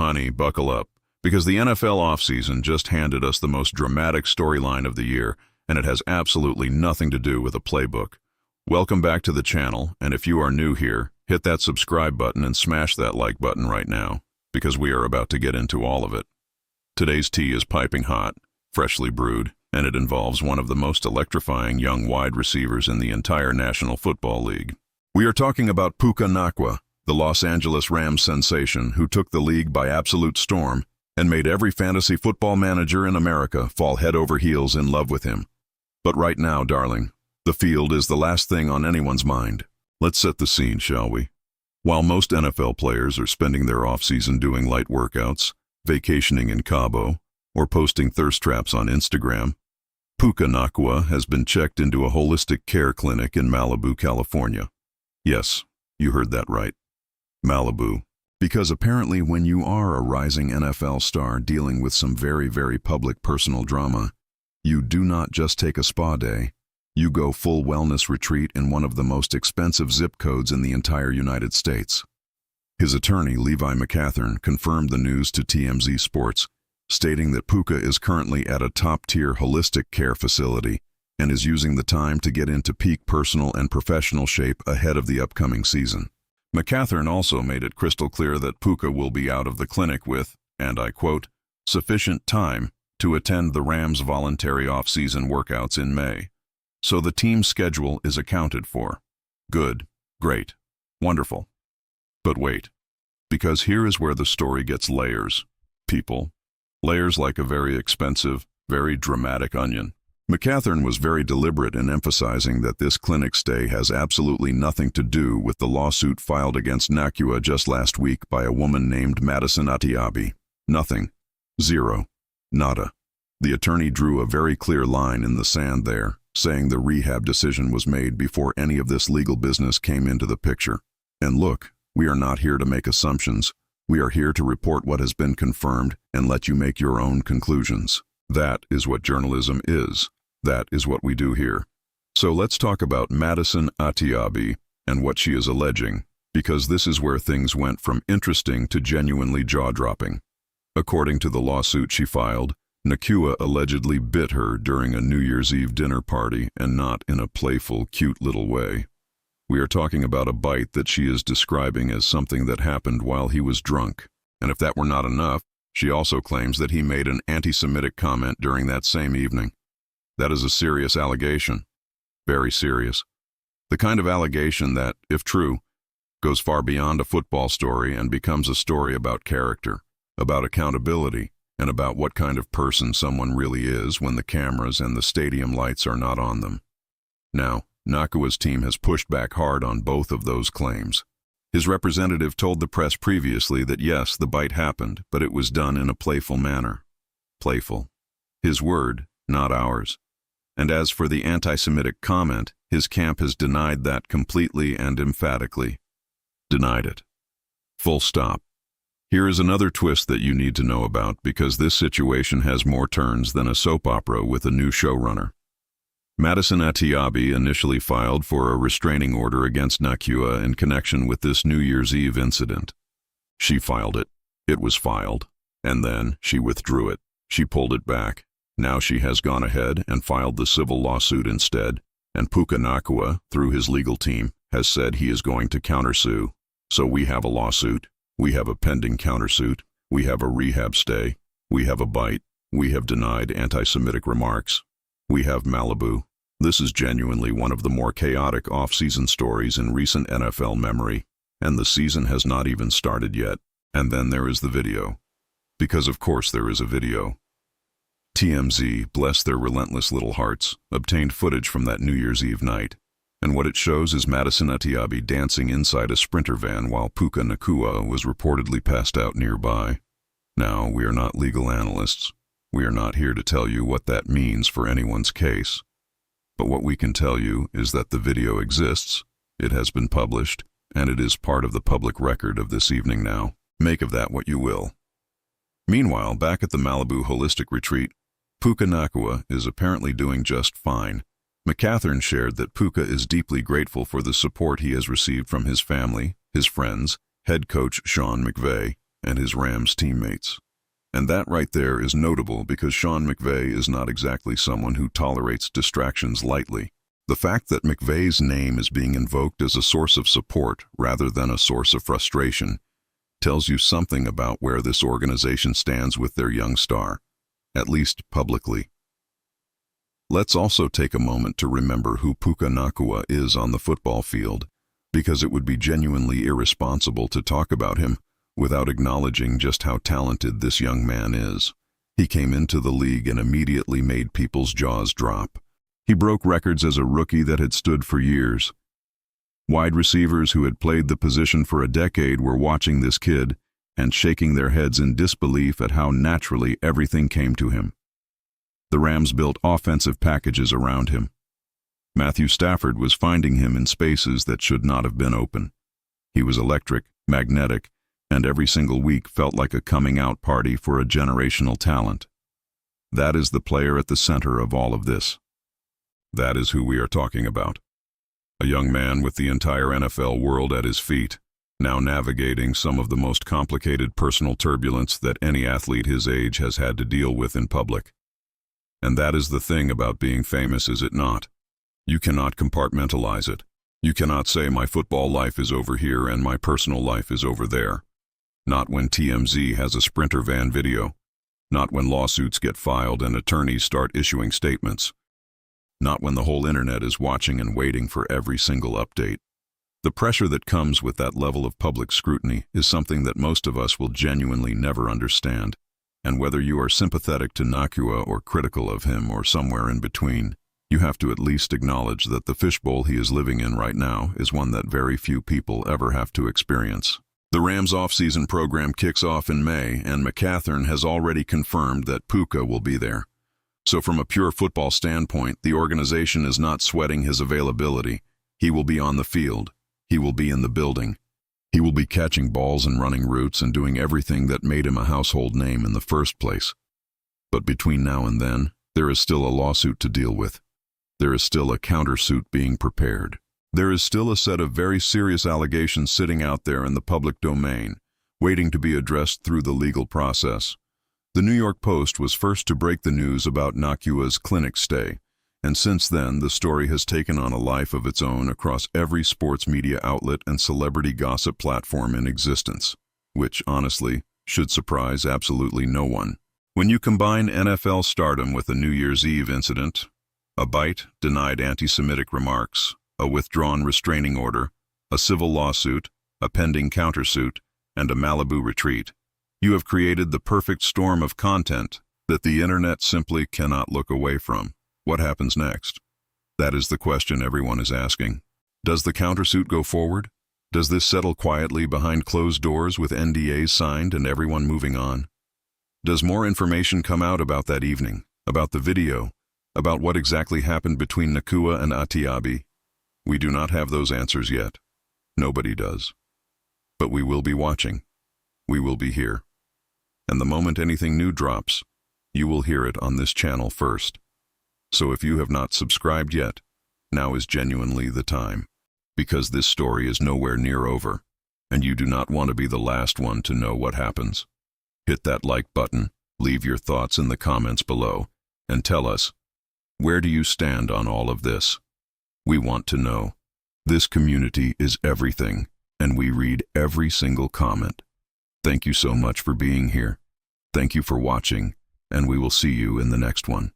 honey, buckle up, because the NFL offseason just handed us the most dramatic storyline of the year, and it has absolutely nothing to do with a playbook. Welcome back to the channel, and if you are new here, hit that subscribe button and smash that like button right now, because we are about to get into all of it. Today's tea is piping hot, freshly brewed, and it involves one of the most electrifying young wide receivers in the entire National Football League. We are talking about Puka Nacua, the Los Angeles Rams sensation who took the league by absolute storm and made every fantasy football manager in America fall head over heels in love with him. But right now, darling, the field is the last thing on anyone's mind. Let's set the scene, shall we? While most NFL players are spending their offseason doing light workouts, vacationing in Cabo, or posting thirst traps on Instagram, Puka Nacua has been checked into a holistic care clinic in Malibu, California. Yes, you heard that right. Malibu. Because apparently when you are a rising NFL star dealing with some very, very public personal drama, you do not just take a spa day. You go full wellness retreat in one of the most expensive zip codes in the entire United States. His attorney, Levi McCathern, confirmed the news to TMZ Sports, stating that Puka is currently at a top-tier holistic care facility and is using the time to get into peak personal and professional shape ahead of the upcoming season. McCathern also made it crystal clear that Puka will be out of the clinic with, and I quote, sufficient time to attend the Rams' voluntary off-season workouts in May. So the team's schedule is accounted for. Good, great, wonderful. But wait, because here is where the story gets layers, people. Layers like a very expensive, very dramatic onion. McCathern was very deliberate in emphasizing that this clinic stay has absolutely nothing to do with the lawsuit filed against Nacua just last week by a woman named Madison Atiabi. Nothing. Zero. Nada. The attorney drew a very clear line in the sand there, saying the rehab decision was made before any of this legal business came into the picture. And look, we are not here to make assumptions. We are here to report what has been confirmed and let you make your own conclusions. That is what journalism is. That is what we do here. So let's talk about Madison Atiabi and what she is alleging, because this is where things went from interesting to genuinely jaw-dropping. According to the lawsuit she filed, Nacua allegedly bit her during a New Year's Eve dinner party and not in a playful, cute little way. We are talking about a bite that she is describing as something that happened while he was drunk. And if that were not enough, she also claims that he made an anti-Semitic comment during that same evening. That is a serious allegation. Very serious. The kind of allegation that, if true, goes far beyond a football story and becomes a story about character, about accountability, and about what kind of person someone really is when the cameras and the stadium lights are not on them. Now, Nacua's team has pushed back hard on both of those claims. His representative told the press previously that yes, the bite happened, but it was done in a playful manner. Playful. His word, not ours. And as for the anti-Semitic comment, his camp has denied that completely and emphatically. Denied it. Full stop. Here is another twist that you need to know about because this situation has more turns than a soap opera with a new showrunner. Madison Atiabi initially filed for a restraining order against Nacua in connection with this New Year's Eve incident. She filed it. It was filed. And then she withdrew it. She pulled it back. Now she has gone ahead and filed the civil lawsuit instead, and Puka Nacua, through his legal team, has said he is going to countersue. So we have a lawsuit, we have a pending countersuit, we have a rehab stay, we have a bite, we have denied anti-Semitic remarks, we have Malibu. This is genuinely one of the more chaotic off-season stories in recent NFL memory, and the season has not even started yet. And then there is the video. Because of course there is a video. TMZ, bless their relentless little hearts, obtained footage from that New Year's Eve night, and what it shows is Madison Atiabi dancing inside a Sprinter van while Puka Nacua was reportedly passed out nearby. Now, we are not legal analysts. We are not here to tell you what that means for anyone's case. But what we can tell you is that the video exists, it has been published, and it is part of the public record of this evening now. Make of that what you will. Meanwhile, back at the Malibu Holistic Retreat, Puka Nacua is apparently doing just fine. McCathern shared that Puka is deeply grateful for the support he has received from his family, his friends, head coach Sean McVay, and his Rams teammates. And that right there is notable because Sean McVay is not exactly someone who tolerates distractions lightly. The fact that McVay's name is being invoked as a source of support rather than a source of frustration tells you something about where this organization stands with their young star, at least publicly. Let's also take a moment to remember who Puka Nacua is on the football field, because it would be genuinely irresponsible to talk about him without acknowledging just how talented this young man is. He came into the league and immediately made people's jaws drop. He broke records as a rookie that had stood for years. Wide receivers who had played the position for a decade were watching this kid and shaking their heads in disbelief at how naturally everything came to him. The Rams built offensive packages around him. Matthew Stafford was finding him in spaces that should not have been open. He was electric, magnetic, and every single week felt like a coming-out party for a generational talent. That is the player at the center of all of this. That is who we are talking about. A young man with the entire NFL world at his feet, now navigating some of the most complicated personal turbulence that any athlete his age has had to deal with in public. And that is the thing about being famous, is it not? You cannot compartmentalize it. You cannot say my football life is over here and my personal life is over there. Not when TMZ has a Sprinter van video. Not when lawsuits get filed and attorneys start issuing statements. Not when the whole internet is watching and waiting for every single update. The pressure that comes with that level of public scrutiny is something that most of us will genuinely never understand. And whether you are sympathetic to Nacua or critical of him or somewhere in between, you have to at least acknowledge that the fishbowl he is living in right now is one that very few people ever have to experience. The Rams off-season program kicks off in May, and McCathern has already confirmed that Puka will be there. So from a pure football standpoint, the organization is not sweating his availability. He will be on the field. He will be in the building. He will be catching balls and running routes and doing everything that made him a household name in the first place. But between now and then, there is still a lawsuit to deal with. There is still a countersuit being prepared. There is still a set of very serious allegations sitting out there in the public domain, waiting to be addressed through the legal process. The New York Post was first to break the news about Nacua's clinic stay, and since then the story has taken on a life of its own across every sports media outlet and celebrity gossip platform in existence, which, honestly, should surprise absolutely no one. When you combine NFL stardom with a New Year's Eve incident, a bite, denied anti-Semitic remarks, a withdrawn restraining order, a civil lawsuit, a pending countersuit, and a Malibu retreat, you have created the perfect storm of content that the internet simply cannot look away from. What happens next? That is the question everyone is asking. Does the countersuit go forward? Does this settle quietly behind closed doors with NDAs signed and everyone moving on? Does more information come out about that evening, about the video, about what exactly happened between Nacua and Atiabi? We do not have those answers yet. Nobody does. But we will be watching. We will be here. And the moment anything new drops, you will hear it on this channel first. So if you have not subscribed yet, now is genuinely the time, because this story is nowhere near over, and you do not want to be the last one to know what happens. Hit that like button, leave your thoughts in the comments below, and tell us, where do you stand on all of this? We want to know. This community is everything, and we read every single comment. Thank you so much for being here. Thank you for watching, and we will see you in the next one.